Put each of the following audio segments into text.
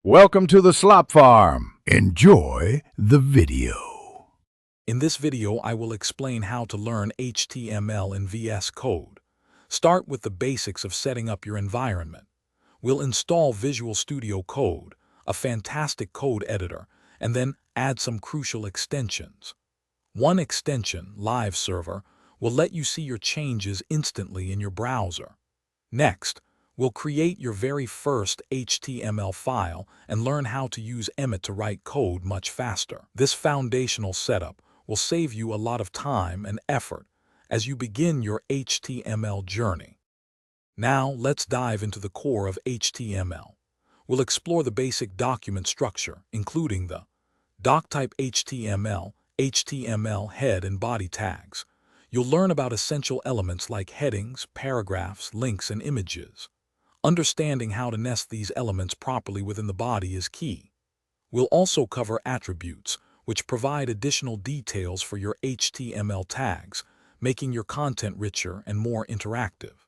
Welcome to the Slop Farm. Enjoy the video. In this video, I will explain how to learn HTML in VS Code. Start with the basics of setting up your environment. We'll install Visual Studio Code, a fantastic code editor, and then add some crucial extensions. One extension, Live Server, will let you see your changes instantly in your browser. Next, we'll create your very first HTML file and learn how to use Emmet to write code much faster. This foundational setup will save you a lot of time and effort as you begin your HTML journey. Now, let's dive into the core of HTML. We'll explore the basic document structure, including the doc-type HTML, HTML head and body tags. You'll learn about essential elements like headings, paragraphs, links, and images. Understanding how to nest these elements properly within the body is key. We'll also cover attributes, which provide additional details for your HTML tags, making your content richer and more interactive.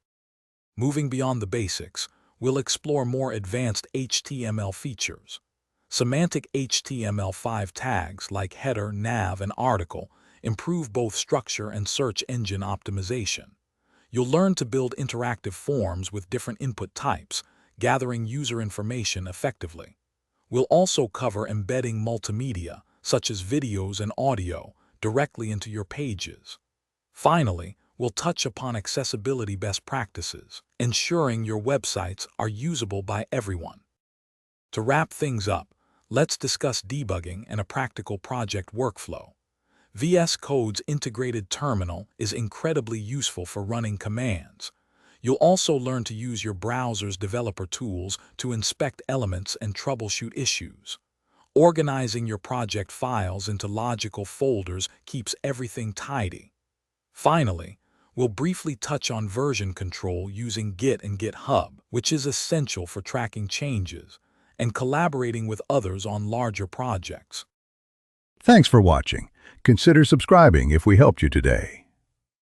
Moving beyond the basics, we'll explore more advanced HTML features. Semantic HTML5 tags like header, nav, and article improve both structure and search engine optimization. You'll learn to build interactive forms with different input types, gathering user information effectively. We'll also cover embedding multimedia, such as videos and audio, directly into your pages. Finally, we'll touch upon accessibility best practices, ensuring your websites are usable by everyone. To wrap things up, let's discuss debugging and a practical project workflow. VS Code's integrated terminal is incredibly useful for running commands. You'll also learn to use your browser's developer tools to inspect elements and troubleshoot issues. Organizing your project files into logical folders keeps everything tidy. Finally, we'll briefly touch on version control using Git and GitHub, which is essential for tracking changes and collaborating with others on larger projects. Thanks for watching. Consider subscribing if we helped you today.